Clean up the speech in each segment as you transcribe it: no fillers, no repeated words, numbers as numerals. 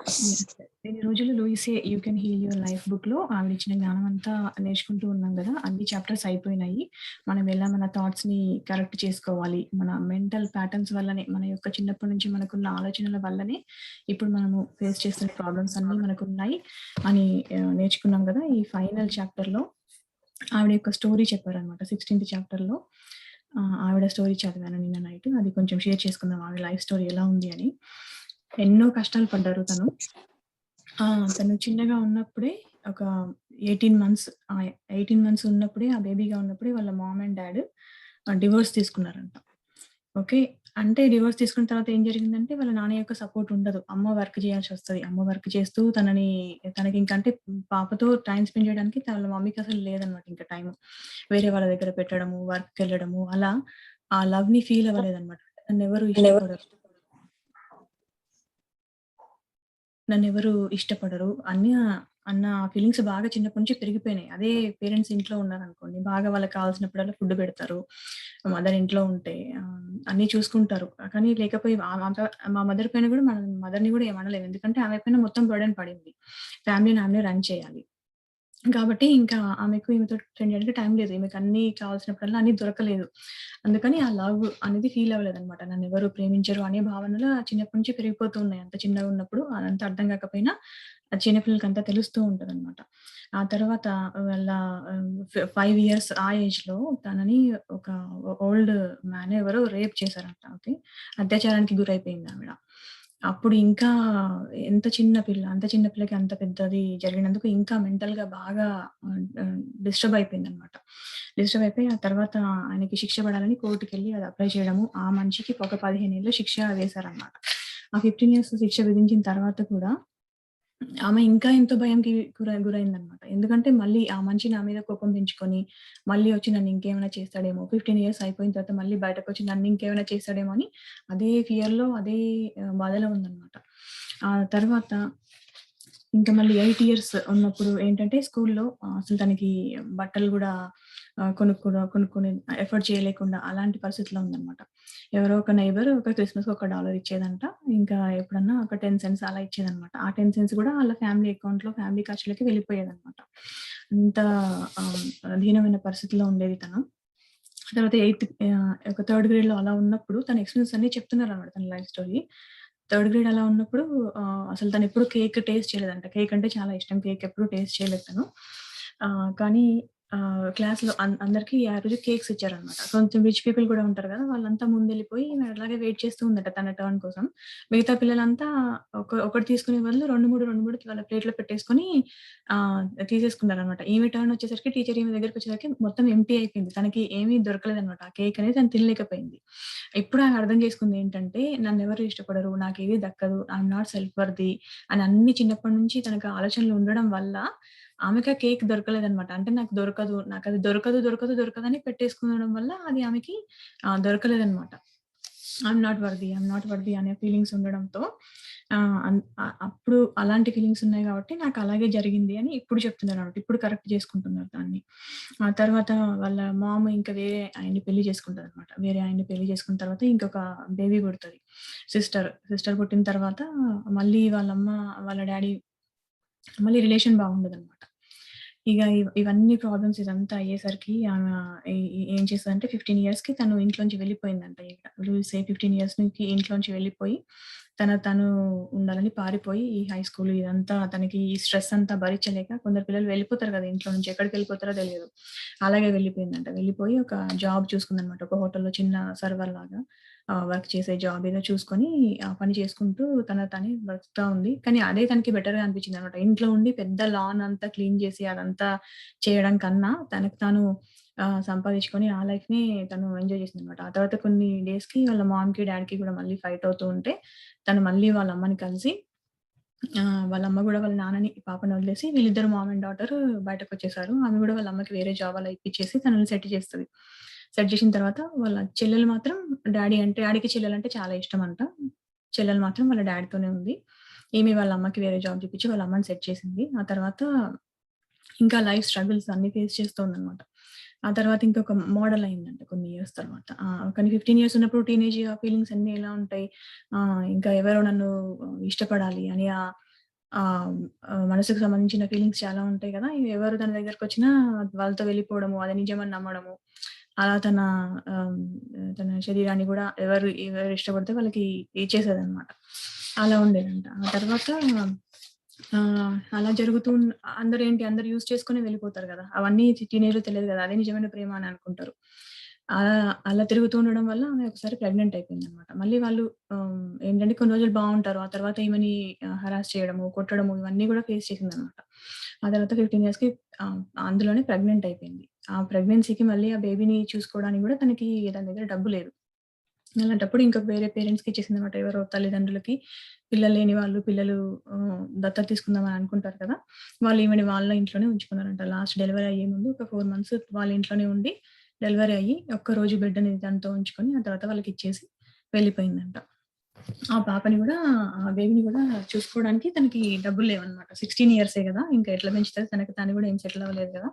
Yes. ఇన్ని రోజులు 'Louise Hay you can heal your life' బుక్‌లో ఆవిడిచ్చిన జ్ఞానం అంతా నేర్చుకుంటూ ఉన్నాం గదా! అన్ని చాప్టర్స్ అయిపోయినాయి. మనం ఎలా మన థాట్స్‌ని కరెక్ట్ చేసుకోవాలి. మన మెంటల్ ప్యాటర్న్స్ వల్లనే మన యొక్క చిన్నప్పటి నుంచి మనకున్న ఆలోచనల వల్లనే ఇప్పుడు మనము ఫేస్ చేస్తున్న ప్రాబ్లమ్స్ అన్నీ మనకున్నాయి అని నేర్చుకున్నాం గదా! ఈ ఫైనల్ చాప్టర్‌లో ఆవిడ యొక్క స్టోరీ చెప్పారనమాట. 16థ్ చాప్టర్‌లో ఆవిడ స్టోరీ చదివాను నిన్న నైట్. అది కొంచెం షేర్ చేసుకుందాం. ఆవిడ లైఫ్ స్టోరీ ఎలా ఉంది అని. ఎన్నో కష్టాలు పడ్డారు తను. ఆ! తను చిన్నగా ఉన్నప్పుడే ఒక 18 మంత్స్ 18 మంత్స్ ఉన్నప్పుడే ఆ బేబీగా ఉన్నప్పుడే వాళ్ళ మామ్ అండ్ డ్యాడ్ డివోర్స్ తీసుకున్నారంట. ఓకే. అంటే డివోర్స్ తీసుకున్న తర్వాత ఏం జరిగిందంటే వాళ్ళ నాన్న యొక్క సపోర్ట్ ఉండదు. అమ్మ వర్క్ చేయాల్సొస్తది. అమ్మ వర్క్ చేస్తూ తనకింక అంటే పాపతో టైమ్ స్పెండ్ చేయడానికి వాళ్ళ మమ్మీకి అసలు లేదనమాట ఇంక టైము. వేరే వాళ్ళ దగ్గర పెట్టడము, వర్క్‌కెళ్ళడము అలా ఆ లవ్‌ని ఫీల్ అవ్వలేదనమాట. నన్నెవరు ఇష్టపడరు. నన్నెవరు ఇష్టపడరు అన్న ఫీలింగ్స్ బాగా చిన్నప్పటి నుంచి పెరిగిపోయినాయి. అదే పేరెంట్స్ ఇంట్లో ఉన్నారనుకోండి, బాగా వాళ్ళకి కావాల్సినప్పుడల్లా ఫుడ్ పెడతారు. మదర్ ఇంట్లో ఉంటే అన్నీ చూసుకుంటారు. కానీ లేకపోయి మా మదర్ పైన గూడా మనం మదర్‌ని గూడా ఏమనలేము. ఎందుకంటే ఆమె పైన మొత్తం బర్డెన్ పడింది. ఫ్యామిలీని ఆమెనే రన్ చేయాలి. కాబట్టి ఇంకా ఆమెకు ఈమెతోటి స్పెండ్ చేయడానికి టైం లేదు. ఈమెకు అన్నీ కావాల్సినప్పుడల్లా అన్నీ దొరకలేదు. అందుకని ఆ లవ్ అనేది ఫీల్ అవ్వలేదనమాట. నన్నెవరు ప్రేమించరు అనే భావనలు చిన్నప్పటి నుంచి పెరిగిపోతూ ఉన్నాయి. అంత చిన్నగున్నప్పుడు అదంతా అర్థం కాకపోయినా చిన్న పిల్లలకంతా తెలుస్తూ ఉంటదనమాట. ఆ తర్వాత వాళ్ళ 5 ఇయర్స్ ఆ ఏజ్‌లో తనని ఒక ఓల్డ్ మ్యాన్ ఎవరో రేప్ చేశారంట. ఓకే. అత్యాచారానికి గురైపోయిందావిడ. అప్పుడు ఇంకా ఎంత చిన్న పిల్ల, అంత చిన్న పిల్లకి అంత పెద్దది జరిగినందుకు ఇంకా మెంటల్‌గా బాగా ఆహ్, ఆహ్, డిస్టర్బ్ అయిపోయిందనమాట. డిస్టర్బ్ అయిపోయి ఆ తర్వాత ఆయనకి శిక్ష పడాలని కోర్ట్‌కెళ్ళి అది అప్లై చేయడము, ఆ మనిషికి ఒక 15 ఏళ్లు శిక్ష వేశారనమాట. ఆ 15 ఇయర్స్ శిక్ష విధించిన తర్వాత కూడా ఆమె ఇంకా ఎంతో భయంకి గురైందనమాట. ఎందుకంటే మళ్ళీ ఆ మనిషి నా మీద కోపం పెంచుకొని, మళ్ళీ వచ్చి నన్ను ఇంకేమైనా చేస్తాడేమో, 15 ఇయర్స్ అయిపోయిన తర్వాత మళ్ళీ బయటకొచ్చి నన్ను ఇంకేమైనా చేస్తాడేమో అని అదే ఫియర్‌లో, అదే బాధలో ఉందనమాట. ఆ తర్వాత ఇంకా మళ్ళీ 8 ఇయర్స్ ఉన్నప్పుడు ఏంటంటే స్కూల్‌లో అసలు తనకి బట్టలు గూడా కొనుక్కునే ఎఫర్డ్ చేయలేకుండా అలాంటి పరిస్థితిలో ఉందనమాట. ఎవరో ఒక నైబర్ ఒక క్రిస్మస్‌కి ఒక డాలర్ ఇచ్చేదంట. ఇంకా ఎప్పుడన్నా ఒక 10 సెంట్స్ అలా ఇచ్చేదనమాట. ఆ 10 సెంట్స్ గూడా ఆళ్ళ ఫ్యామిలీ అకౌంట్‌లో ఫ్యామిలీ ఖర్చులకి వెళ్ళిపోయేదనమాట. అంత ఆహ్, దీనమైన పరిస్థితిలో ఉండేది తను. తర్వాత ఒక థర్డ్ గ్రేడ్‌లో అలా ఉన్నప్పుడు తన ఎక్స్‌పీరియన్స్ అన్నీ చెప్తున్నారనమాట తన లైఫ్ స్టోరీ. థర్డ్ గ్రేడ్ అలా ఉన్నప్పుడు అసలు తనెప్పుడు కేక్ టేస్ట్ చేయలేదంట. కేక్ అంటే చాలా ఇష్టం. కేక్ ఎప్పుడు టేస్ట్ చేయలేదు తను. కానీ క్లాస్‌లో అందరికి ఆ రోజు కేక్స్ ఇచ్చారనమాట. కొంచెం రిచ్ పీపుల్ కూడా ఉంటారు కదా! వాళ్ళంతా ముందెళ్ళిపోయి ఈమె అలాగే వెయిట్ చేస్తూ ఉందట తన టర్న్ కోసం. మిగతా పిల్లలంతా ఒకటి తీసుకునే బదులు 2, 3 వాళ్ళ ప్లేట్‌లో పెట్టేసుకొని ఆహ్, తీసేసుకున్నారనమాట. ఈమె టర్న్ వచ్చేసరికి టీచర్ ఈమె దగ్గరికొచ్చేసరికి మొత్తం ఎంప్టీ అయిపోయింది. తనకి ఏమీ దొరకలేదనమాట. ఆ కేక్ అనేది తను తినలేకపోయింది. ఇప్పుడు ఆమె అర్థం చేసుకుందేంటంటే, నన్నెవరు ఇష్టపడరు, నాకేది దక్కదు, ఐయామ్ నాట్ సెల్ఫ్ వర్తీ అని అన్ని చిన్నప్పటి నుంచి తనకు ఆలోచనలు ఉండడం వల్ల, ఆమెకి ఆ కేక్ దొరకలేదనమాట. అంటే నాకు దొరకదు, నాకది దొరకదని పెట్టేసుకోవడం వల్ల అది ఆమెకి దొరకలేదనమాట. ఐయామ్ నాట్ వర్తీ అనే ఫీలింగ్స్ ఉండడంతో అప్పుడు అలాంటి ఫీలింగ్స్ ఉన్నాయి గాబట్టి నాకలాగే జరిగింది అని ఇప్పుడు చెప్తున్నారనమాట. ఇప్పుడు కరెక్ట్ చేసుకుంటున్నారు దాన్ని. ఆ తర్వాత వాళ్ళ మామ్ ఇంకా వేరే ఆయన్ని పెళ్లి చేసుకుంటదనమాట. వేరే ఆయన్ని పెళ్లి చేసుకున్న తర్వాత ఇంకొక బేబీ పుడతది. సిస్టర్ పుట్టిన తర్వాత మళ్ళీ వాళ్ళమ్మ, వాళ్ళ డ్యాడీ మళ్ళీ రిలేషన్ బాగుండదనమాట. ఇగ ఇవన్నీ ప్రాబ్లమ్స్ ఇదంతా అయ్యేసరికి ఆమె ఏం చేస్తదంటే 15 ఇయర్స్‌కి తను ఇంట్లోంచి వెళ్ళిపోయిందంట ఇక. లూయిసే 15 ఇయర్స్ నుంచి ఇంట్లోంచి వెళ్ళిపోయి, తను ఉండాలని పారిపోయి ఈ హై స్కూల్ ఇదంతా తనకి ఈ స్ట్రెస్ అంతా భరించలేక కొందరు పిల్లలు వెళ్ళిపోతారు కదా! ఇంట్లో నుంచి ఎక్కడికెళ్ళిపోతారో తెలియదు. అలాగే వెళ్ళిపోయిందంట. వెళ్ళిపోయి ఒక జాబ్ చూసుకుందనమాట. ఒక హోటల్‌లో చిన్న సర్వర్‌లాగా వర్క్ చేసే జాబ్ ఏదో చూసుకొని ఆ పని చేసుకుంటూ తనే బ్రతుకుతా ఉంది. కానీ అదే తనకి బెటర్‌గా అనిపించిందనమాట. ఇంట్లో ఉండి పెద్ద లాన్ అంతా క్లీన్ చేసి అదంతా చేయడం కన్నా తనకు తాను సంపాదించుకొని ఆ లైఫ్‌ని తను ఎంజాయ్ చేసిందనమాట. ఆ తర్వాత కొన్ని డేస్‌కి వాళ్ళ మామ్‌కి, డ్యాడీకి కూడా మళ్ళీ ఫైట్ అవుతూ ఉంటే తను మళ్ళీ వాళ్ళ అమ్మని కలిసి వాళ్ళ అమ్మ గూడా వాళ్ళ నాన్నని పాపని వదిలేసి వీళ్ళిద్దరు మామ్ అండ్ డాటర్ బయటకొచ్చేసారు. ఆమె గూడా వాళ్ళ అమ్మకి వేరే జాబ్ అలా ఇప్పిచ్చేసి తనని సెట్ చేస్తది. సెట్ చేసిన తర్వాత వాళ్ళ చెల్లెలు మాత్రం డ్యాడీకి చెల్లెలంటే చాలా ఇష్టమంట. చెల్లెలు మాత్రం వాళ్ళ డ్యాడీతోనే ఉంది. ఈమె వాళ్ళ అమ్మకి వేరే జాబ్ చూపించి వాళ్ళ అమ్మని సెట్ చేసింది. ఆ తర్వాత ఇంకా లైఫ్ స్ట్రగుల్స్ అన్నీ ఫేస్ చేస్తోందనమాట. ఆ తర్వాత ఇంకొక మోడల్ అయిందంట కొన్ని ఇయర్స్ తర్వాత. కానీ 15 ఇయర్స్ ఉన్నప్పుడు టీనేజ్ ఫీలింగ్స్ అన్నీ ఎలా ఉంటాయి? ఇంకా ఎవరో నన్ను ఇష్టపడాలి అని మనసుకు సంబంధించిన ఫీలింగ్స్ చాలా ఉంటాయి గదా! ఎవరు తన దగ్గరకొచ్చినా వాళ్ళతో వెళ్ళిపోవడము, అది నిజమని నమ్మడము. అలా ఆహ్, తన శరీరాన్ని గూడా ఎవరు ఇష్టపడితే వాళ్ళకి ఇచ్చేసేదనమాట. అలా ఉండేదంట. ఆ తర్వాత అలా అందరూ యూజ్ చేసుకొని వెళ్ళిపోతారు గదా! అవన్నీ టీనేజ్‌లో తెలియదు గదా! అదే నిజమైన ప్రేమ అని అనుకుంటారు. అలా అలా తిరుగుతూ ఉండడం వల్ల ఆమె ఒకసారి ప్రెగ్నెంట్ అయిపోయిందనమాట. మళ్ళీ వాళ్ళు ఏంటంటే కొన్ని రోజులు బావుంటారు. ఆ తర్వాత ఈమెని హరాస్ చేయడము, కొట్టడము ఇవన్నీ గూడా ఫేస్ చేసిందనమాట. ఆ తర్వాత 15 ఇయర్స్‌కి అందులోనే ప్రెగ్నెంట్ అయిపోయింది. ఆ ప్రెగ్నెన్సీకి మళ్ళీ ఆ బేబీని చూసుకోవడానికి గూడా తన దగ్గర డబ్బు లేదు. అలాంటప్పుడు ఇంకా వేరే పేరెంట్స్‌కి ఇచ్చేసిందనమాట. ఎవరో తల్లిదండ్రులకి పిల్లలు లేని వాళ్ళు దత్తత తీసుకుందామని అనుకుంటారు కదా! వాళ్ళు ఈమెని వాళ్ళ ఇంట్లోనే ఉంచుకున్నారంట. లాస్ట్ డెలివరీ అయ్యే ముందు ఒక 4 మంత్స్ వాళ్ళ ఇంట్లోనే ఉండి, డెలివరీ అయ్యి ఒక్కరోజు బిడ్డని తనతో ఉంచుకొని, ఆ తర్వాత వాళ్ళకిచ్చేసి వెళ్ళిపోయిందంట. ఆ పాపని గూడా ఆ బేబీని గూడా చూసుకోవడానికి తనకి డబ్బులు లేవనమాట. 16 ఇయర్సే గదా! ఇంకా ఎట్లా పెంచుతది? తను గూడా ఏం సెటిల్ అవ్వలేదు గదా!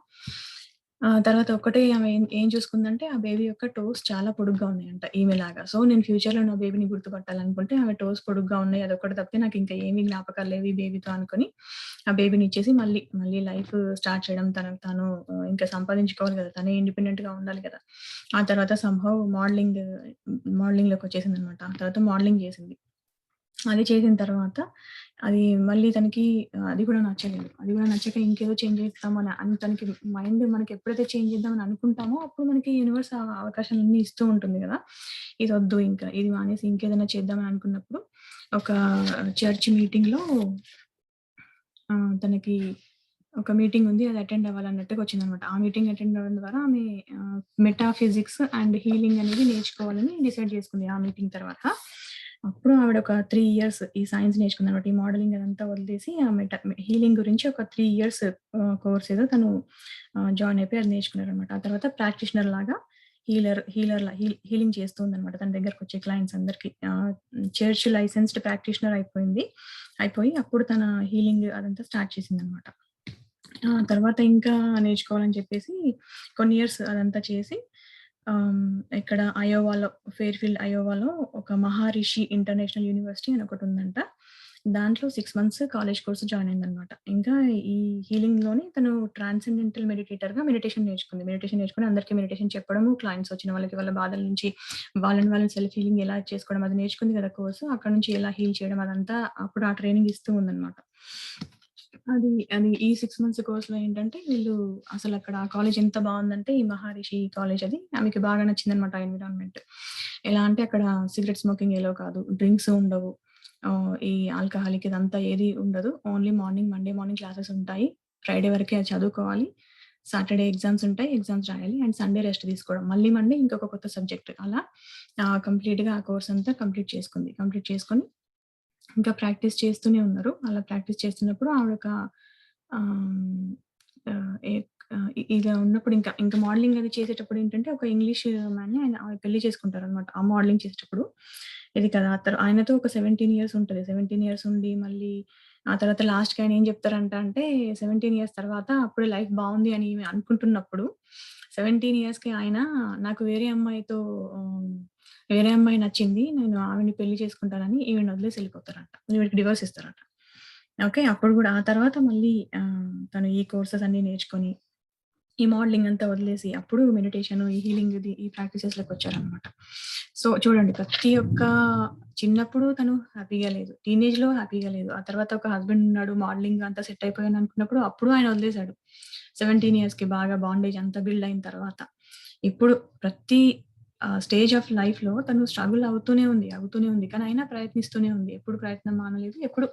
తర్వాత ఒక్కటే ఆమె ఏం ఏం చూసుకుందంటే, ఆ బేబీ యొక్క టోస్ చాలా పొడుగ్గా ఉన్నాయంట ఈమెలాగా. సో, నేను ఫ్యూచర్‌లో నా బేబీని గుర్తుపట్టాలనుకుంటే ఆమె టోస్ పొడుగ్గా ఉన్నాయి. అదొక్కటి తప్పితే నాకింకా ఏమి జ్ఞాపకాలు లేవు ఈ బేబీతో అనుకోని, ఆ బేబీని ఇచ్చేసి మళ్ళీ లైఫ్ స్టార్ట్ చేయడం తనకు తాను ఇంకా సంపాదించుకోవాలి గదా! తనే ఇండిపెండెంట్‌గా ఉండాలి గదా! ఆ తర్వాత మోడలింగ్‌లోకొచ్చేసిందనమాట. ఆ తర్వాత మోడలింగ్ జేసింది. అది చేసిన తర్వాత అది మళ్ళీ తనకి అది కూడా నచ్చలేదు. అది కూడా నచ్చక ఇంకేదో చేంజ్ చేస్తామని తనకి మైండ్ మనకెప్పుడైతే చేంజ్ చేద్దామని అనుకుంటామో, అప్పుడు మనకి యూనివర్స్ ఆ అవకాశాలన్నీ ఇస్తూ ఉంటుంది గదా! ఇదొద్దు ఇంకా, ఇది మానేసి ఇంకేదైనా చేద్దామని అనుకున్నప్పుడు, ఒక చర్చ్ మీటింగ్‌లో తనకి ఒక మీటింగ్ ఉంది. అది అటెండ్ అవ్వాలన్నట్టుగా వచ్చిందనమాట. ఆ మీటింగ్ అటెండ్ అవ్వడం ద్వారా ఆమె మెటాఫిజిక్స్ అండ్ హీలింగ్ అనేది నేర్చుకోవాలని డిసైడ్ చేసుకుంది ఆ మీటింగ్ తర్వాత. అప్పుడు ఆవిడ ఒక 3 ఇయర్స్ ఈ సైన్స్ నేర్చుకుందనమాట. ఈ మోడలింగ్ అదంతా వదిలేసి ఆ హీలింగ్ గురించి ఒక 3 ఇయర్స్ కోర్స్ ఏదో తను జాయిన్ అయిపోయి అది నేర్చుకున్నారనమాట. ఆ తర్వాత ప్రాక్టీషనర్ లాగా హీలింగ్ చేస్తూ ఉందనమాట. తన దగ్గరకొచ్చే క్లయింట్స్ అందరికి. చర్చ్ లైసెన్స్డ్ ప్రాక్టీషనర్ అయిపోయి అప్పుడు తన హీలింగ్ అదంతా స్టార్ట్ చేసిందనమాట. తర్వాత ఇంకా నేర్చుకోవాలని చెప్పేసి కొన్ని ఇయర్స్ అదంతా చేసి ఆహ్, ఇక్కడ అయోవాలో ఒక మహారిషి ఇంటర్నేషనల్ యూనివర్సిటీ అని ఒకటుందంట. దాంట్లో 6 మంత్స్ కాలేజ్ కోర్స్ జాయిన్ అయిందనమాట. ఇంకా ఈ హీలింగ్‌లోనే తను ట్రాన్సెండెంటల్ మెడిటేటర్‌గా మెడిటేషన్ నేర్చుకుంది. మెడిటేషన్ నేర్చుకొని అందరికీ మెడిటేషన్ చెప్పడము, క్లయింట్స్ వచ్చిన వాళ్ళకి వాళ్ళ బాధల నుంచి వాళ్ళని సెల్ఫ్ హీలింగ్ ఎలా చేసుకోవడం అది నేర్చుకుంది కదా కోర్సు. అక్కడి నుంచి ఎలా హీల్ చేయడం అదంతా అప్పుడు ఆ ట్రైనింగ్ ఇస్తూ ఉందనమాట. అది ఈ 6 మంత్స్ కోర్స్‌లో ఏంటంటే వీళ్ళు అసలక్కడ ఆ కాలేజ్ ఎంత బావుందంటే ఈ మహర్షి కాలేజ్ అది. ఆమెకి బాగా నచ్చిందనమాట ఆ ఎన్విరాన్మెంట్. ఎలా అంటే అక్కడ సిగరెట్ స్మోకింగ్ ఎలో కాదు. డ్రింక్స్ ఉండవు. ఈ ఆల్కహాలిక్ ఇదంతా ఏది ఉండదు. ఓన్లీ మండే మార్నింగ్ క్లాసెస్ ఉంటాయి. ఫ్రైడే వరకే అది చదువుకోవాలి. సాటర్‌డే ఎగ్జామ్స్ ఉంటాయి. ఎగ్జామ్స్ రాయాలి. అండ్ సండే రెస్ట్ తీసుకోవడం. మళ్ళీ మండే ఇంకొక కొత్త సబ్జెక్ట్. అలా కంప్లీట్‌గా ఆ కోర్స్ అంతా కంప్లీట్ చేసుకుంది. కంప్లీట్ చేసుకొని ఇంకా ప్రాక్టీస్ చేస్తూనే ఉన్నారు. అలా ప్రాక్టీస్ చేస్తున్నప్పుడు ఆవిడొక ఆహ్, ఆహ్, ఏ ఇలా ఉన్నప్పుడు ఇంకా మోడలింగ్ అది చేసేటప్పుడు ఏంటంటే, ఒక ఇంగ్లీష్ మ్యాన్‌ని ఆమె పెళ్లి చేసుకుంటారనమాట. ఆ మోడలింగ్ చేసేటప్పుడు. ఇది కదా! ఆయనతో ఒక 17 ఇయర్స్ ఉంటది. 17 ఇయర్స్ ఉండి మళ్ళీ ఆ తర్వాత లాస్ట్‌కి ఆయన ఏం చెప్తారంట అంటే 17 ఇయర్స్ తర్వాత అప్పుడే లైఫ్ బావుంది అని ఈమె అనుకుంటున్నప్పుడు 17 ఇయర్స్‌కి ఆయన నాకు ఆహ్, వేరే అమ్మాయి నచ్చింది. నేను ఆమెని పెళ్లి చేసుకుంటానని ఈమెను వదిలేసి ఎళ్ళిపోతారంట. ఈమెకి డివోర్స్ ఇస్తారట. ఓకే. అప్పుడు గూడా ఆ తర్వాత మళ్ళీ తను ఈ కోర్సెస్ అన్నీ నేర్చుకొని, ఈ మోడలింగ్ అంతా వదిలేసి అప్పుడు మెడిటేషన్, ఈ హీలింగ్‌ది ఈ ప్రాక్టీసెస్‌లోకొచ్చారనమాట. సో, చూడండి ప్రతి ఒక్క చిన్నప్పుడు తను హ్యాపీగా లేదు. టీనేజ్‌లో హ్యాపీగా లేదు. ఆ తర్వాత ఒక హస్బెండ్ ఉన్నాడు. మోడలింగ్ అంతా సెట్ అయిపోయాను అనుకున్నప్పుడు అప్పుడు ఆయన వదిలేసాడు. 17 ఇయర్స్‌కి బాగా బాండేజ్ అంతా బిల్డ్ అయిన తర్వాత. ఇప్పుడు ప్రతి స్టేజ్ ఆఫ్ లైఫ్‌లో తను స్ట్రగుల్ అవుతూనే ఉంది. కానీ అయినా ప్రయత్నిస్తూనే ఉంది. ఎప్పుడు ప్రయత్నం మానలేదు. ఎప్పుడు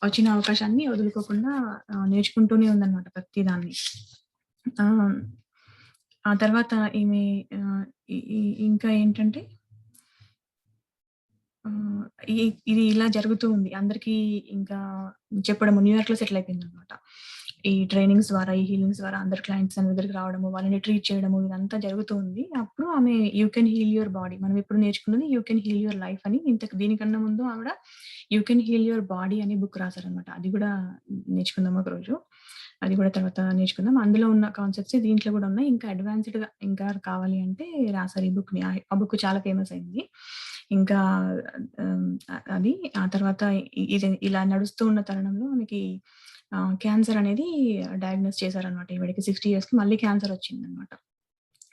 వచ్చిన అవకాశాన్ని వదులుకోకుండా నేర్చుకుంటూనే ఉందన్నమాట ప్రతి దాన్ని. ఆ! ఆ తర్వాత ఈమె ఆహ్, ఇ ఇ ఇంకా ఏంటంటే ఆహ్, ఇ ఇది ఇలా జరుగుతూ ఉంది. అందరికీ ఇంకా చెప్పడము న్యూయార్క్‌లో సెటిల్ అయిపోయిందనమాట. ఈ ట్రైనింగ్స్ ద్వారా, ఈ హీలింగ్స్ ద్వారా అందరు క్లయింట్స్ తన దగ్గరికి రావడము, వాళ్ళని ట్రీట్ చేయడము ఇదంతా జరుగుతూ ఉంది. అప్పుడు ఆమె you can heal your body. మనం ఇప్పుడు నేర్చుకున్నది you can heal your life అని దీనికన్నా ముందు ఆవిడ you can heal your body అని బుక్ రాసారనమాట. అది గూడా నేర్చుకుందాం ఒకరోజు. అది గూడా తర్వాత నేర్చుకుందాం. అందులో ఉన్న కాన్సెప్ట్సే దీంట్లో గూడా ఉన్నాయి. ఇంకా అడ్వాన్స్‌డ్‌గా ఇంకా కావాలి అంటే రాసారు ఈ బుక్‌ని. ఆ బుక్ చాలా ఫేమస్ అయింది. ఇంకా అది ఆ తర్వాత ఇది ఇలా నడుస్తూ ఉన్న తరుణంలో ఆమెకి క్యాన్సర్ అనేది డయాగ్నోస్ చేశారనమాట. ఈవిడకి 60 ఇయర్స్‌కి మళ్ళీ క్యాన్సర్ వచ్చిందనమాట.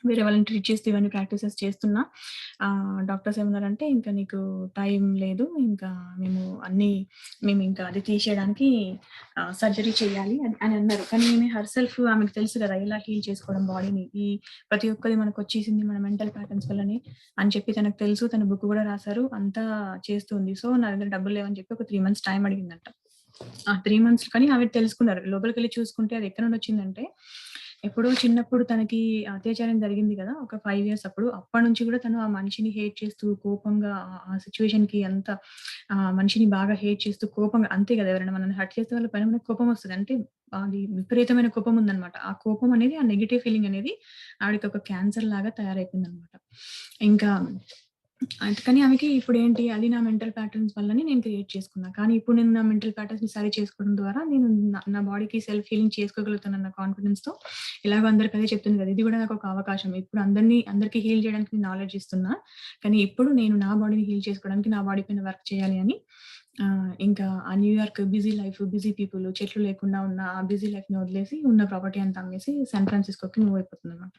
వేరే వాళ్ళని ట్రీట్ చేస్తూ ఇవన్నీ ప్రాక్టీసెస్ చేస్తున్నా డాక్టర్స్ ఏమన్నారంటే, "ఇంకా నీకు టైం లేదు. ఇంకా మేమింకా అది తీసేయడానికి సర్జరీ చేయాలి" అని అన్నారు. కానీ ఈమె హెర్‌సెల్ఫ్ ఆమెకు తెలుసు గదా! ఎలా హీల్ చేసుకోవడం బాడీని. ప్రతి ఒక్కది మనకొచ్చేసింది మన మెంటల్ ప్యాటర్న్స్ వల్లనే అని చెప్పి తనకు తెలుసు. తను బుక్ గూడా రాసారు. అంతా చేస్తుంది. సో, నా దగ్గర డబ్బులు లేవని చెప్పి ఒక 3 మంత్స్ టైం అడిగిందంట. ఆ 3 మంత్స్ కానీ ఆవిడ తెలుసుకున్నారు. లోపలికెళ్ళి చూసుకుంటే అది ఎక్కడి నుండొచ్చిందంటే, ఎప్పుడో చిన్నప్పుడు తనకి అత్యాచారం జరిగింది గదా! ఒక 5 ఇయర్స్ అప్పుడు. అప్పటినుంచి గూడా తను ఆ మనిషిని హేట్ చేస్తూ కోపంగా ఆ సిట్యుయేషన్‌కి అంత మనిషిని బాగా హేట్ చేస్తూ కోపంగా అంతే గదా! ఎవరైనా మనల్ని హర్ట్ చేస్తే వాళ్ళ పైన మనకు కోపమొస్తది. అంటే అది విపరీతమైన కోపం ఉందన్నమాట. ఆ కోపం అనేది ఆ నెగెటివ్ ఫీలింగ్ అనేది ఆవిడకి ఒక క్యాన్సర్ లాగా తయారైపోయిందన్నమాట. ఇంకా అందుకని ఆమెకి ఇప్పుడేంటి అది నా మెంటల్ ప్యాటర్న్స్ వల్లనే నేను క్రియేట్ చేసుకున్నా. కానీ ఇప్పుడు నేను నా మెంటల్ ప్యాటర్న్స్‌ని సరి చేసుకోవడం ద్వారా నేను నా బాడీకి సెల్ఫ్ హీలింగ్ చేసుకోగలుగుతానన్న కాన్ఫిడెన్స్‌తో ఎలాగో అందరికి అదే చెప్తుంది కదా! ఇది కూడా నాకొక అవకాశం. ఇప్పుడు అందరికి హీల్ చేయడానికి నేను నాలెడ్జ్ ఇస్తున్నా. కానీ ఇప్పుడు నేను నా బాడీని హీల్ చేసుకోవడానికి నా బాడీ పైన వర్క్ చేయాలి అని ఇంకా ఆ New York busy life, busy people చెట్లు లేకుండా ఉన్న ఆ బిజీ లైఫ్‌ని వదిలేసి ఉన్న ప్రాపర్టీ అంతా అమ్మేసి శాన్ ఫ్రాన్సిస్కోకి మూవ్ అయిపోతుందన్నమాట.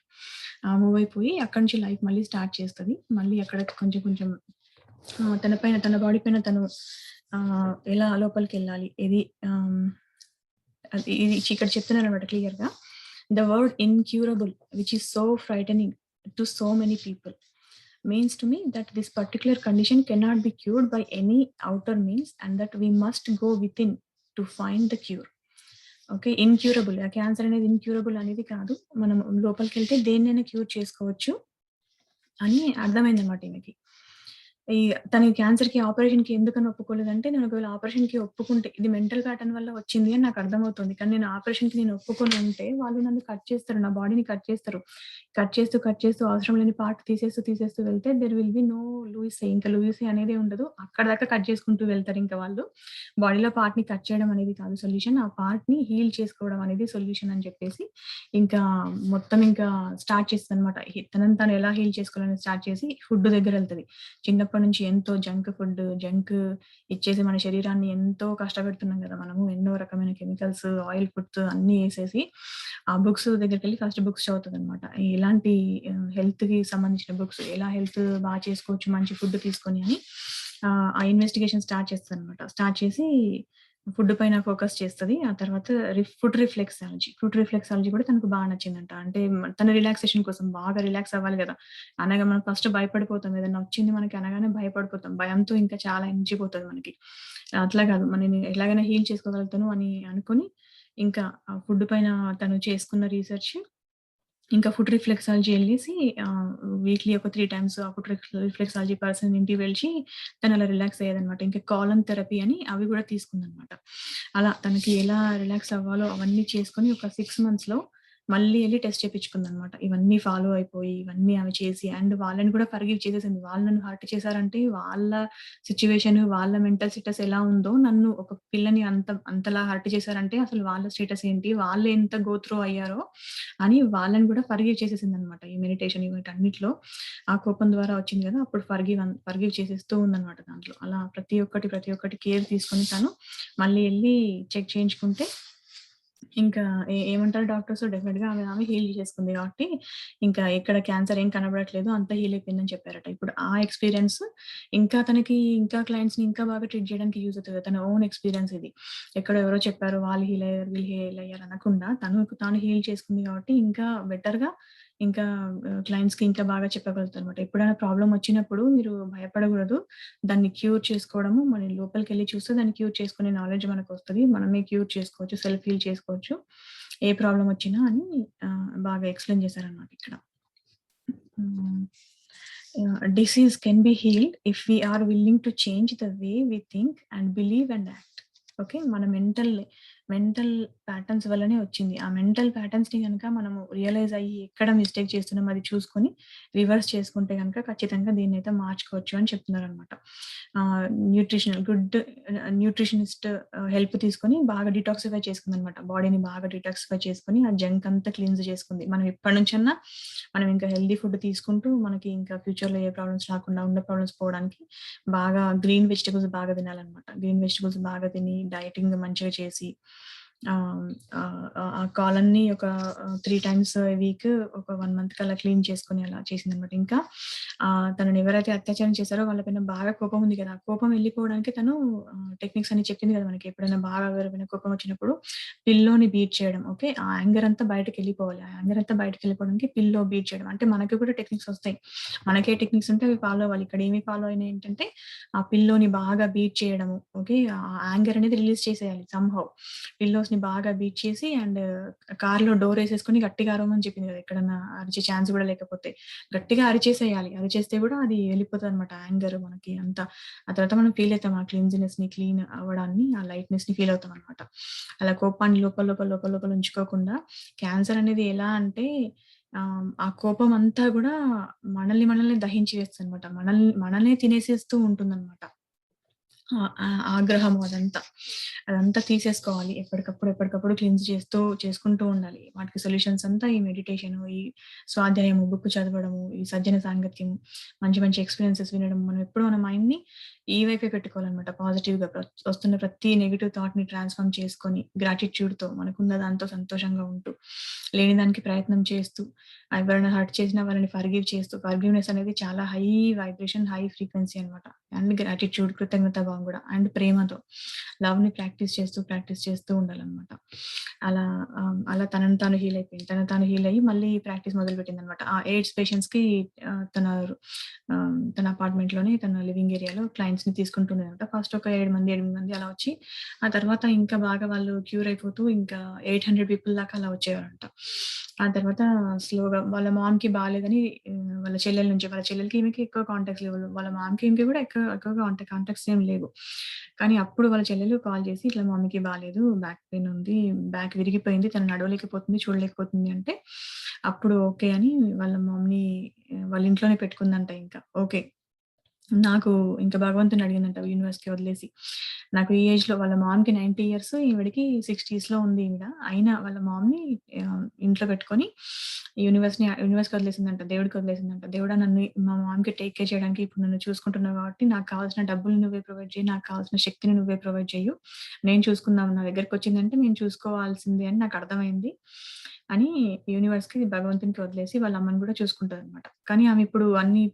మూవ్ అయిపోయి అక్కడి నుంచి లైఫ్ మళ్ళీ స్టార్ట్ చేస్తది. మళ్ళీ అక్కడ కొంచెం కొంచెం తన బాడీ పైన తను ఎలా లోపలికెళ్ళాలి ఇది ఇది ఇక్కడ చెప్తున్నారనమాట క్లియర్‌గా. The word incurable which is so frightening to so many people means to me that this particular condition cannot be cured by any outer means and that we must go within to find the cure. Okay. Incurable ఆ cancer అనేది incurable అనేది కాదు. మనం లోపలికెళ్తే దేన్నైనా cure చేసుకోవచ్చు అని అర్థమైందనమాట ఈమెకి. ఈ తను క్యాన్సర్‌కి, ఆపరేషన్‌కి ఎందుకని ఒప్పుకోలేదంటే, నేను ఒకవేళ ఆపరేషన్‌కి ఒప్పుకుంటే ఇది మెంటల్ ప్యాటర్న్ వల్ల వచ్చింది అని నాకు అర్థమవుతుంది. కానీ నేను ఆపరేషన్‌కి ఒప్పుకొని ఉంటే వాళ్ళు నన్ను కట్ చేస్తారు. నా బాడీని కట్ చేస్తారు. కట్ చేస్తూ అవసరం లేని పార్ట్ తీసేస్తూ వెళ్తే దేర్ విల్ బి నో లూయిసే. ఇంకా లూయిసే అనేదే ఉండదు. అక్కడి దాకా కట్ చేసుకుంటూ వెళ్తారు ఇంకా వాళ్ళు. బాడీలో పార్ట్‌ని కట్ చేయడం అనేది కాదు సొల్యూషన్. ఆ పార్ట్‌ని హీల్ చేసుకోవడం అనేది సొల్యూషన్ అని చెప్పేసి ఇంకా మొత్తం ఇంకా స్టార్ట్ చేస్తదనమాట. తనని తను ఎలా హీల్ చేసుకోవాలని స్టార్ట్ చేసి ఫుడ్ దగ్గరెళ్తది. చిన్నప్పటి నుంచి ఎంతో జంక్ ఇచ్చేసి మన శరీరాన్ని ఎంతో కష్టపెడుతున్నాం గదా! మనము. ఎన్నో రకమైన కెమికల్స్, ఆయిల్ ఫుడ్స్ అన్నీ యేసేసి ఆ బుక్స్ దగ్గరికెళ్ళి ఫస్ట్ బుక్స్ చదువుతదనమాట. ఎలాంటి హెల్త్‌కి సంబంధించిన బుక్స్, ఎలా హెల్త్ చేసుకోవచ్చు మంచి ఫుడ్ తీసుకొని అని ఆ ఇన్వెస్టిగేషన్ స్టార్ట్ చేస్తదనమాట. స్టార్ట్ చేసి ఫుడ్ పైన ఫోకస్ చేస్తది. ఆ తర్వాత ఫుడ్ రిఫ్లెక్సాలజీ కూడా తనకు బాగా నచ్చిందంట. అంటే తన రిలాక్సేషన్ కోసం బాగా రిలాక్స్ అవ్వాలి గదా! అనగా మనం ఫస్ట్ భయపడిపోతాం. ఏదన్నా వచ్చింది మనకి అనగానే భయపడిపోతాం. భయంతో ఇంకా చాలా ఎనర్జీ పోతది మనకి. అట్లా గాదు. మనని ఎలాగైనా హీల్ చేసుకోగలుగుతాను అని అనుకోని, ఇంకా ఆ ఫుడ్ పైన తను చేసుకున్న రిసర్చ్ ఇంకా ఫుడ్ రిఫ్లెక్సాలజీ ఎళ్ళేసి వీక్లీ ఒక 3 టైమ్స్ ఆ ఫుడ్ రిఫ్లెక్సాలజీ పర్సన్ ఇంటికి వెళ్ళి తను అలా రిలాక్స్ అయ్యేదనమాట. ఇంకా కాలమ్ థెరపీ అని అవి గూడా తీసుకుందనమాట. అలా తనకి ఎలా రిలాక్స్ అవ్వాలో అవన్నీ చేసుకొని ఒక 6 మంత్స్‌లో మళ్ళీ ఎళ్లి టెస్ట్ చేపించుకుందనమాట. ఇవన్నీ ఫాలో అయిపోయి, ఇవన్నీ ఆమె చేసి అండ్ వాళ్ళని కూడా ఫర్‌గివ్ చేసేసింది. వాళ్ళు నన్ను హర్ట్ చేశారంటే వాళ్ళ సిట్యుయేషన్, వాళ్ళ మెంటల్ స్టేటస్ ఎలా ఉందో నన్ను ఒక పిల్లని అంతలా హర్ట్ చేశారంటే అసలు వాళ్ళ స్టేటస్ ఏంటి? వాళ్ళు ఎంత గో త్రూ అయ్యారో అని వాళ్ళని కూడా ఫర్‌గివ్ చేసేసిందనమాట. ఈ మెడిటేషన్ వీటన్నిటిలో ఆ కోపం ద్వారా వచ్చింది కదా! అప్పుడు ఫర్‌గివ్ చేసేస్తూ ఉందనమాట దాంట్లో. అలా ప్రతి ఒక్కటి కేర్ తీసుకొని తను మళ్ళీ ఎళ్లి చెక్ చేయించుకుంటే ఇంకా ఏమంటారు డాక్టర్స్ డెఫినిట్‌గా ఆమె హీల్ చేసుకుంది కాబట్టి, ఇంకా ఎక్కడ క్యాన్సర్ ఏం కనబడట్లేదు. అంతా హీల్ అయిపోయిందని చెప్పారట. ఇప్పుడు ఆ ఎక్స్‌పీరియన్స్ ఇంకా తనకి ఇంకా క్లయింట్స్‌ని ఇంకా బాగా ట్రీట్ చేయడానికి యూజ్ అవుతది. తన ఓన్ ఎక్స్‌పీరియన్స్ ఇది. ఎక్కడో ఎవరో చెప్పారు వాళ్ళు హీల్ అయ్యారు, వీళ్ళు హీల్ అయ్యారు అనకుండా తనకు తాను హీల్ చేసుకుంది కాబట్టి ఇంకా బెటర్‌గా ఇంకా క్లయింట్స్‌కి ఇంకా బాగా చెప్పగలుగుతారనమాట. ఎప్పుడైనా ప్రాబ్లమ్ వచ్చినప్పుడు మీరు భయపడకూడదు. దాన్ని క్యూర్ చేసుకోవడము మనం లోపలికెళ్ళి చూస్తే దాన్ని క్యూర్ చేసుకునే నాలెడ్జ్ మనకొస్తది. మనమే క్యూర్ చేసుకోవచ్చు. సెల్ఫ్ హీల్ చేసుకోవచ్చు. ఏ ప్రాబ్లమ్ వచ్చినా అని బాగా ఎక్స్‌ప్లెయిన్ చేశారనమాట ఇక్కడ. Hmm. Disease can be healed if we are willing to change the way we think and believe and act. Okay. మన మెంటల్ ప్యాటర్న్స్ వల్లనే వచ్చింది. ఆ మెంటల్ ప్యాటర్న్స్‌ని గనక మనము రియలైజ్ అయ్యి ఎక్కడ మిస్టేక్ చేస్తున్నాం అది చూసుకొని రివర్స్ చేసుకుంటే గనక ఖచ్చితంగా దీన్నైతే మార్చుకోవచ్చు అని చెప్తున్నారనమాట. గుడ్ న్యూట్రిషనిస్ట్ హెల్ప్ తీసుకొని బాగా డిటాక్సిఫై చేసుకుందనమాట. బాడీని బాగా డిటాక్సిఫై చేసుకొని ఆ జంక్ అంతా క్లీన్స్ చేసుకుంది. మనం ఎప్పటినుంచన్నా మనం ఇంకా హెల్తీ ఫుడ్ తీసుకుంటూ మనకి ఇంకా ఫ్యూచర్‌లో ఏ ప్రాబ్లమ్స్ రాకుండా ఉన్న ప్రాబ్లమ్స్ పోవడానికి బాగా గ్రీన్ వెజిటబుల్స్ బాగా తినాలనమాట. గ్రీన్ వెజిటబుల్స్ బాగా తిని డైటింగ్ మంచిగా చేసి ఆహ్, ఆ కాలమ్‌ని ఒక 3 టైమ్స్ ఎ వీక్ ఒక 1 మంత్‌కి అలా క్లీన్ చేసుకొని అలా చేసిందనమాట. ఇంకా తనని ఎవరైతే అత్యాచారం చేశారో వాళ్ళ పైన బాగా కోపం ఉంది కదా! ఆ కోపం వెళ్ళిపోవడానికి తను టెక్నిక్స్ అన్ని చెప్పింది కదా! మనకి ఎప్పుడైనా బాగా ఎవరిపైన కోపం వచ్చినప్పుడు పిల్లోని బీట్ చేయడం. ఓకే. ఆ యాంగర్ అంతా బయటకెళ్ళిపోవాలి. ఆ యాంగర్ అంతా బయటకెళ్ళిపోవడానికి పిల్లో బీట్ చేయడం. అంటే మనకి కూడా టెక్నిక్స్ వస్తాయి. మనకే టెక్నిక్స్ ఉంటే అవి ఫాలో అవ్వాలి. ఇక్కడ ఏమి ఫాలో అయినాయి ఏంటంటే ఆ పిల్లోని బాగా బీట్ చేయడము. ఓకే. ఆ యాంగర్ అనేది రిలీజ్ చేసేయాలి సమ్‌హౌ. పిల్లోస్‌ని బాగా బీట్ చేసి అండ్ కార్‌లో డోరేసేసుకొని గట్టిగా అరవమని చెప్పింది కదా! ఎక్కడన్నా అరిచే ఛాన్స్ గూడా లేకపోతే. గట్టిగా అరిచేసేయాలి. అరిచేస్తే గూడా అది వెళ్ళిపోతదనమాట యాంగర్ మనకి అంతా. ఆ తర్వాత మనం ఫీల్ అయితాం ఆ క్లీన్‌జినెస్‌ని, క్లీన్ అవ్వడాన్ని, ఆ లైట్‌నెస్‌ని ఫీల్ అవుతామనమాట. అలా కోపాన్ని లోపల ఉంచుకోకుండా క్యాన్సర్ అనేది ఎలా అంటే ఆ కోపం అంతా గూడా మనల్ని దహించి వేస్తదనమాట. మనల్నే తినేసేస్తూ ఉంటుందనమాట. ఆగ్రహము అదంతా. అదంతా తీసేసుకోవాలి. ఎప్పటికప్పుడు క్లెన్స్ చేసుకుంటూ ఉండాలి. వాటికి సొల్యూషన్స్ అంతా ఈ మెడిటేషను, ఈ స్వాధ్యాయము, బుక్ చదవడము, ఈ సజ్జన సాంగత్యం, మంచి మంచి ఎక్స్‌పీరియన్సెస్ వినడం. మనం ఎప్పుడు మన మైండ్‌ని ఈ వైపే పెట్టుకోవాలనమాట. పాజిటివ్‌గా వస్తున్న ప్రతి నెగెటివ్ థాట్‌ని ట్రాన్స్‌ఫార్మ్ చేసుకొని, గ్రాటిట్యూడ్‌తో మనకున్న దాంతో సంతోషంగా ఉంటూ, లేని దానికి ప్రయత్నం చేస్తూ, ఎవరైనా హర్ట్ చేసినా వాళ్ళని ఫర్‌గివ్ చేస్తూ, ఫర్‌గివ్‌నెస్ అనేది చాలా హై వైబ్రేషన్, హై ఫ్రీక్వెన్సీ అనమాట. అండ్ గ్రాటిట్యూడ్, కృతజ్ఞత భావం గూడా. అండ్ ప్రేమతో లవ్‌ని ప్రాక్టీస్ చేస్తూ ఉండాలనమాట. అలా అలా తనని తాను హీల్ అయిపోయింది. తనని తాను హీల్ అయ్యి మళ్ళీ ప్రాక్టీస్ మొదలుపెట్టిందనమాట. ఆ ఎయిడ్స్ పేషెంట్స్‌కి తన అపార్ట్‌మెంట్‌లోనే తన లివింగ్ ఏరియాలో క్లయింట్స్‌ని తీసుకుంటుండేదనమాట. ఫస్ట్ ఒక 7 మంది, 8 మంది అలా వచ్చి, ఆ తర్వాత ఇంకా బాగా వాళ్ళు క్యూర్ అయిపోతూ ఇంకా 800 పీపుల్ దాకా అలా వచ్చేవారంట. ఆ తర్వాత స్లోగా వాళ్ళ మామ్‌కి బాలేదని వాళ్ళ చెల్లెలికి ఈమెకి ఎక్కువ కాంటాక్ట్స్ లేవు. వాళ్ళ మామ్‌కి ఈమెకి కూడా ఎక్కువగా కాంటాక్ట్స్ ఏమి లేవు. కానీ అప్పుడు వాళ్ళ చెల్లెలు కాల్ చేసి, "ఇట్లా మమ్మీకి బాలేదు. బ్యాక్ పెయిన్ ఉంది. బ్యాక్ విరిగిపోయింది. తను నడవలేకపోతుంది, చూడలేకపోతుంది" అంటే అప్పుడు ఓకే అని వాళ్ళ మమ్మీ వాళ్ళ ఇంట్లోనే పెట్టుకుందంట ఇంకా. ఓకే. నాకు ఇంక భగవంతుడిని అడిగిందంట యూనివర్స్‌కి వదిలేసి. నాకు ఈ ఏజ్‌లో వాళ్ళ మామ్‌కి 90 ఇయర్స్ ఈవిడకి 60స్‌లో ఉంది ఈవిడ. అయినా వాళ్ళ మామ్‌ని ఇంట్లో పెట్టుకొని యూనివర్స్‌కి వదిలేసిందంట. దేవుడికి వదిలేసిందంట. దేవుడా నన్ను మా మామ్‌కి టేక్ కేర్ చేయడానికి ఇప్పుడు నన్ను చూసుకుంటున్నావు కాబట్టి నాకు కావాల్సిన డబ్బులు నువ్వే ప్రొవైడ్ చెయ్యి. నాకు కావాల్సిన శక్తిని నువ్వే ప్రొవైడ్ చెయ్యు. నేను చూసుకుందాం నా దగ్గరకొచ్చిందంటే నేను చూసుకోవాల్సిందే అని నాకు అర్థమైంది. అని యూనివర్స్‌కి, భగవంతునికి వదిలేసి వాళ్ళ అమ్మని గూడా చూసుకుంటదనమాట. కానీ ఆమె ఇప్పుడు అన్ని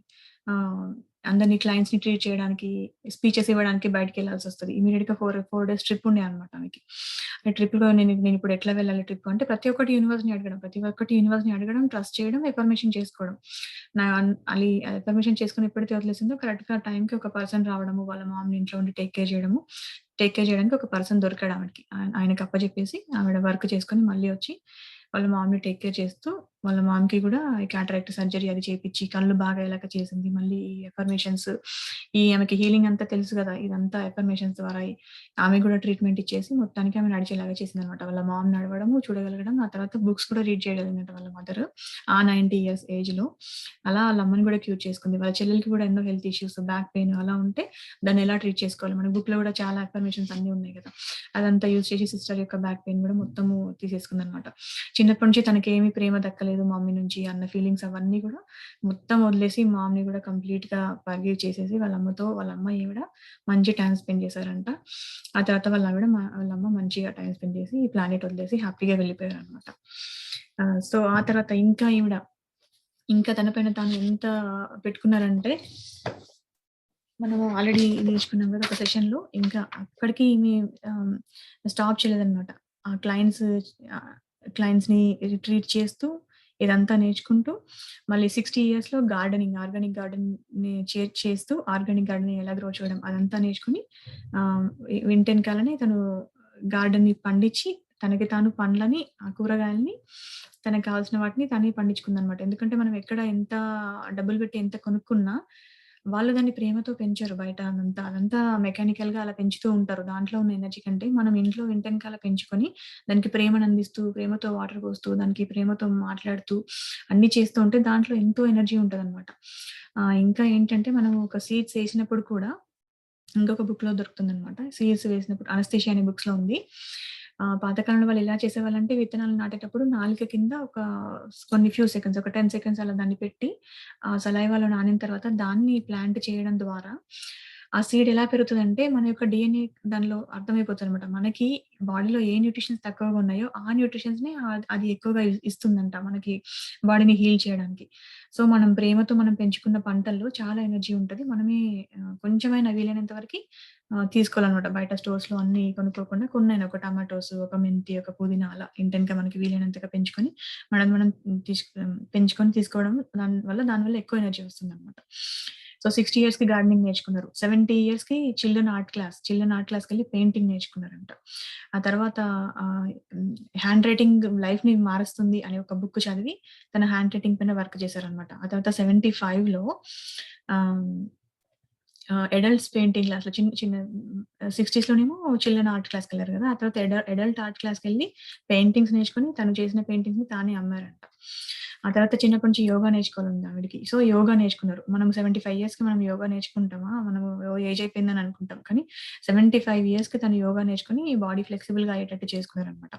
ఆహ్, అందరిని క్లయింట్స్‌ని ట్రీట్ చేయడానికి, స్పీచెస్ ఇవ్వడానికి బయటికెళ్ళాల్సొస్తది. ఇమ్మీడియేట్‌గా 4 డేస్ ట్రిప్ ఉండే అనమాట ఆమెకి. ఆ ట్రిప్‌లో నేనిప్పుడు ఎట్లా వెళ్ళాలి ట్రిప్‌కు అంటే ప్రతి ఒక్కటి యూనివర్స్‌ని అడగడం. ప్రతి ఒక్కటి యూనివర్స్‌ని అడగడం, ట్రస్ట్ చేయడం, ఎఫర్మేషన్ చేసుకోవడం. నా అన్ అలి ఎఫర్మేషన్ చేసుకొని ఎప్పుడైతే వదిలేసిందో కరెక్ట్‌గా టైంకి ఒక పర్సన్ రావడము, వాళ్ళ మామ్‌ని ఇంట్లో ఉండి టేక్ కేర్ చేయడము. టేక్ కేర్ చేయడానికి ఒక పర్సన్ దొరికాడు ఆమెకి. ఆయనకి అప్పజెప్పేసి ఆవిడ వర్క్ చేసుకొని మళ్ళీ వచ్చి వాళ్ళ మామ్‌ని టేక్ కేర్ చేస్తూ, వాళ్ళ మామ్‌కి గూడా క్యాటరాక్ట్ సర్జరీ అది చేపిచ్చి, కళ్ళు బాగా అయ్యేలాగా చేసింది. మళ్ళీ ఈ ఎఫర్మేషన్స్ ఆమెకి హీలింగ్ అంతా తెలుసు గదా! ఇదంతా ఎఫర్మేషన్స్ ద్వారా ఆమెకు గూడా ట్రీట్‌మెంట్ ఇచ్చేసి మొత్తానికి ఆమె నడిచేలాగా చేసిందనమాట. వాళ్ళ మామ్ నడవడము, చూడగలగడం, ఆ తర్వాత బుక్స్ కూడా రీడ్ చేయగలిగిందంట వాళ్ళ మదరు. ఆ 90 ఇయర్స్ ఏజ్‌లో. అలా ఆళ్ళ అమ్మని గూడా క్యూర్ చేసుకుంది. వాళ్ళ చెల్లెలికి గూడా ఎన్నో హెల్త్ ఇష్యూస్, బ్యాక్ పెయిన్ అలా ఉంటే దాన్నెలా ట్రీట్ చేసుకోవాలి. మన బుక్‌లో గూడా చాలా ఎఫర్మేషన్స్ అన్నీ ఉన్నాయి గదా! అదంతా యూజ్ చేసి సిస్టర్ యొక్క బ్యాక్ పెయిన్ గూడా మొత్తము తీసేసుకుందనమాట. చిన్నప్పటి నుంచి తనకేమి ప్రేమ దక్కలేదు మమ్మీ నుంచి అన్న ఫీలింగ్స్ అవన్నీ గూడా మొత్తం వదిలేసి మామ్‌ని గూడా కంప్లీట్‌గా ఫర్‌గివ్ చేసేసి వాళ్ళ అమ్మ ఈవిడ మంచి టైమ్ స్పెండ్ చేశారంట. ఆ తర్వాత వాళ్ళమ్మ మంచిగా టైమ్ స్పెండ్ చేసి ఈ ప్లానెట్ వదిలేసి హ్యాపీగా వెళ్ళిపోయారనమాట. సో, ఆ తర్వాత ఇంకా తన పైన తాను ఎంత పెట్టుకున్నారంటే మనము ఆల్రెడీ నేర్చుకున్నాం గదా! ఒక సెషన్‌లో. ఇంకా అక్కడికి ఈమె ఆహ్, స్టాప్ చేయలేదనమాట. ఆ ఆహ్, క్లయింట్స్‌ని ట్రీట్ చేస్తూ, ఇదంతా నేర్చుకుంటూ, మళ్ళీ 60 ఇయర్స్‌లో ఆర్గానిక్ గార్డెన్‌ని చేస్తూ, ఆర్గానిక్ గార్డెన్‌ని ఎలా గ్రో చేయడం అదంతా నేర్చుకొని ఆహ్, ఇంటెనకాలనే తను గార్డెన్‌ని పండించి, తనకి తాను పండ్లని, కూరగాయలని తనకు కావాల్సిన వాటిని తనే పండించుకుందనమాట. ఎందుకంటే మనం ఎక్కడ ఎంత డబ్బులు పెట్టి ఎంత కొనుక్కున్నా వాళ్ళు దాన్ని ప్రేమతో పెంచరు బయట అదంతా మెకానికల్‌గా అలా పెంచుతూ ఉంటారు. దాంట్లో ఉన్న ఎనర్జీ కంటే మనం ఇంట్లో ఇంటెనకాల పెంచుకొని దానికి ప్రేమనందిస్తూ, ప్రేమతో వాటర్ పోస్తూ, దానికి ప్రేమతో మాట్లాడుతూ అన్నీ చేస్తూ ఉంటే దాంట్లో ఎంతో ఎనర్జీ ఉంటదనమాట. ఇంకా ఏంటంటే మనం ఒక సీడ్స్ ఏసినప్పుడు కూడా ఇంకొక బుక్‌లో దొరుకుతుందనమాట. సీడ్స్ వేసినప్పుడు 'అనస్థీషియా' అనే బుక్స్‌లో ఉంది. పాతకాలంలో వాళ్ళు ఎలా చేసేవాళ్ళంటే విత్తనాలు నాటేటప్పుడు నాలుక కింద ఒక కొన్ని ఫ్యూ సెకండ్స్ ఒక 10 సెకండ్స్ అలా దాన్ని పెట్టి సలైవాలో నానిన తర్వాత దాన్ని ప్లాంట్ చేయడం ద్వారా ఆ సీడ్ ఎలా పెరుగుతదంటే మన యొక్క డీఎన్ఏ దానిలో అర్థమైపోతదనమాట. మనకి బాడీలో ఏ న్యూట్రిషన్స్ తక్కువగా ఉన్నాయో ఆ న్యూట్రిషన్స్‌ని అది ఎక్కువగా ఇస్తుందంట మనకి బాడీని హీల్ చేయడానికి. సో, మనం ప్రేమతో మనం పెంచుకున్న పంటల్లో చాలా ఎనర్జీ ఉంటది. మనమే కొంచెమైనా వీలైనంత వరకి తీసుకోవాలనమాట. బయట స్టోర్స్‌లో అన్నీ కొనుక్కోకుండా కొన్నైనా ఒక టమాటోస్, ఒక మెంతి, ఒక పుదీనా అలా ఇంటెనక మనకి వీలైనంతగా పెంచుకొని మనం పెంచుకొని తీసుకోవడం దానివల్ల ఎక్కువ ఎనర్జీ వస్తుందనమాట. సో, 60 ఇయర్స్‌కి గార్డెనింగ్ నేర్చుకున్నారు. 70 ఇయర్స్‌కి చిల్డ్రన్ ఆర్ట్ క్లాస్‌కెళ్ళి పెయింటింగ్ నేర్చుకున్నారంట. ఆ తర్వాత ఆహ్, హ్మ్, హ్యాండ్ రైటింగ్ లైఫ్‌ని మారుస్తుంది అనే ఒక బుక్ చదివి తన హ్యాండ్ రైటింగ్ పైన వర్క్ చేశారనమాట. ఆ తర్వాత 75లో ఆహ్, అడల్ట్స్ పెయింటింగ్ క్లాస్‌లో చిన్న చిన్న 60స్‌లోనేమో చిల్డ్రన్ ఆర్ట్ క్లాస్‌కెళ్లారు గదా! ఆ తర్వాత అడల్ట్ ఆర్ట్ క్లాస్‌కెళ్ళి పెయింటింగ్స్ నేర్చుకొని తను చేసిన పెయింటింగ్స్‌ని తానే అమ్మారంట. ఆ తర్వాత చిన్నప్పటి నుంచి యోగా నేర్చుకోవాలంది ఆవిడకి. సో, యోగా నేర్చుకున్నారు. మనం 75 ఇయర్స్‌కి మనం యోగా నేర్చుకుంటామా? మనము ఏజ్ అయిపోయిందని అనుకుంటాం. కానీ 75 ఇయర్స్‌కి తను యోగా నేర్చుకొని బాడీ ఫ్లెక్సిబుల్‌గా అయ్యేటట్టు చేసుకున్నారనమాట.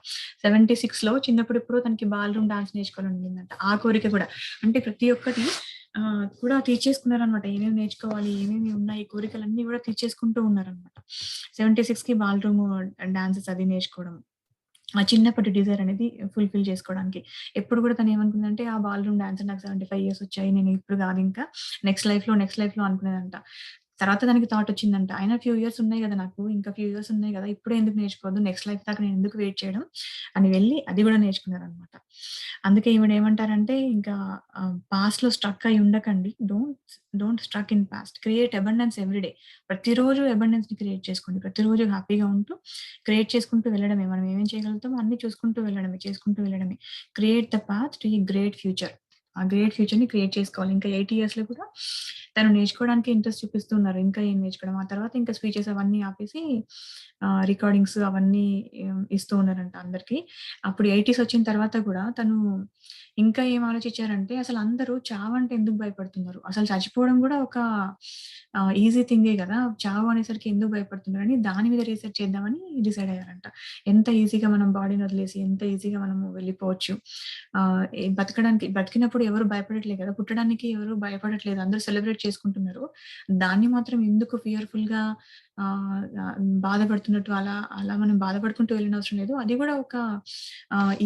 76లో చిన్నప్పుడు ఎప్పుడో తనకి బాల్ రూమ్ డాన్స్ నేర్చుకోవాలని ఉండిందంట. ఆ కోరిక కూడా. అంటే ప్రతి ఒక్కటి కూడా తీర్చేసుకున్నారనమాట. ఏమేమి నేర్చుకోవాలి, ఏమేమి ఉన్నాయి కోరికలన్నీ గూడా తీర్చేసుకుంటూ ఉన్నారనమాట. 76కి బాల్ రూమ్ డాన్సెస్ అది నేర్చుకోవడం. ఆ చిన్నప్పటి డిజైర్ అనేది ఫుల్‌ఫిల్ చేసుకోవడానికి. ఎప్పుడు గూడా తనేమనుకుందంటే, ఆ బాల్ రూమ్ డాన్సర్ నాకు 75 ఇయర్స్ వచ్చాయి. నేను ఇప్పుడు గాదింకా నెక్స్ట్ లైఫ్‌లో అనుకునేదంట. తర్వాత దానికి థాట్ వచ్చిందంట. అయినా ఫ్యూ ఇయర్స్ ఉన్నాయి గదా! నాకు. ఇంకా ఫ్యూ ఇయర్స్ ఉన్నాయి గదా! ఇప్పుడే ఎందుకు నేర్చుకోవద్దు? నెక్స్ట్ లైఫ్ దాకా నేను ఎందుకు వెయిట్ చేయడం? అని వెళ్లి అది గూడా నేర్చుకున్నారనమాట. అందుకే ఈవిడేమంటారంటే ఇంకా పాస్ట్‌లో స్ట్రక్ అయ్యి ఉండకండి. Don't struck in past. Create abundance every day. ప్రతిరోజు అబండెన్స్‌ని క్రియేట్ చేసుకోండి. ప్రతిరోజు హ్యాపీగా ఉంటూ క్రియేట్ చేసుకుంటూ వెళ్ళడమే. మనం ఏమేం చేయగలుగుతామో అన్నీ చూసుకుంటూ వెళ్ళడమే, చేసుకుంటూ వెళ్ళడమే. Create the path to a great future. ఆ గ్రేట్ ఫ్యూచర్‌ని క్రియేట్ చేసుకోవాలి. ఇంకా 80 ఇయర్స్‌లో కూడా తను నేర్చుకోవడానికి ఇంట్రెస్ట్ చూపిస్తున్నారు. ఇంకా ఏం నేర్చుకోవడం. ఆ తర్వాత ఇంకా స్పీచెస్ అవన్నీ ఆపేసి రికార్డింగ్స్ అవన్నీ ఇస్తూ ఉన్నారంట అందరికి. అప్పుడు 80స్ వచ్చిన తర్వాత గూడా తను ఇంకా ఏం ఆలోచించారంటే అసలు అందరూ చావంటే ఎందుకు భయపడుతున్నారు? అసలు చచ్చిపోవడం గూడా ఒక ఈజీ థింగే గదా! చావు అనేసరికి ఎందుకు భయపడుతున్నారని దాని మీద రీసెర్చ్ చేద్దామని డిసైడ్ అయ్యారంట. ఎంత ఈజీగా మనం బాడీని వదిలేసి ఎంత ఈజీగా మనము వెళ్ళిపోవచ్చు. బతికినప్పుడు ఎవరు భయపడట్లేదు కదా! పుట్టడానికి ఎవరు భయపడట్లేదు. అందరూ సెలబ్రేట్ చేసుకుంటున్నారు. దాన్ని మాత్రం ఎందుకు ఫియర్‌ఫుల్‌గా ఆహ్, ఆహ్, బాధపడుతున్నట్టు అలా మనం బాధపడుకుంటూ వెళ్ళనవసరం లేదు. అది గూడా ఒక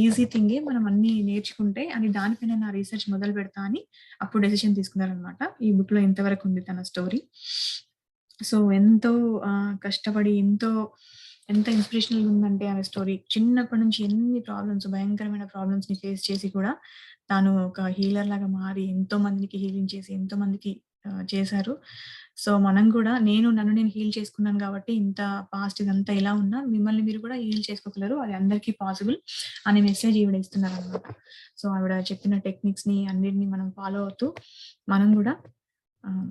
ఈజీ థింగే మనం అన్నీ నేర్చుకుంటే అని దానిపైన నా రీసెర్చ్ మొదలు పెడతా అని అప్పుడు డెసిషన్ తీసుకున్నారనమాట. ఈ బుక్‌లో ఇంతవరకు ఉంది తన స్టోరీ. సో, ఎంతో కష్టపడి ఎంత ఇన్‌స్పిరేషనల్‌గా ఉందంటే ఆమె స్టోరీ. చిన్నప్పటి నుంచి ఎన్ని భయంకరమైన ప్రాబ్లమ్స్‌ని ఫేస్ చేసి కూడా తాను ఒక హీలర్ లాగా మారి ఎంతో మందికి హీలింగ్ చేసి ఎంతో మందికి చేశారు. సో, మనం కూడా నన్ను నేను హీల్ చేసుకున్నాను కాబట్టి ఇంత పాస్ట్ ఇదంతా ఇలా ఉన్నా మిమ్మల్ని మీరు కూడా హీల్ చేసుకోగలరు. అది అందరికీ పాసిబుల్ అనే మెసేజ్ ఈవిడ ఇస్తున్నారనమాట. సో, ఆవిడ చెప్పిన టెక్నిక్స్‌ని అన్నిటిని మనం ఫాలో అవుతూ మనం గూడా ఆహ్,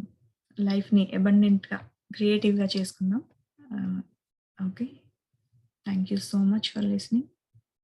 లైఫ్‌ని అబండెంట్‌గా, క్రియేటివ్‌గా చేసుకుందాం. ఆహ్, okay. Thank you so much for listening.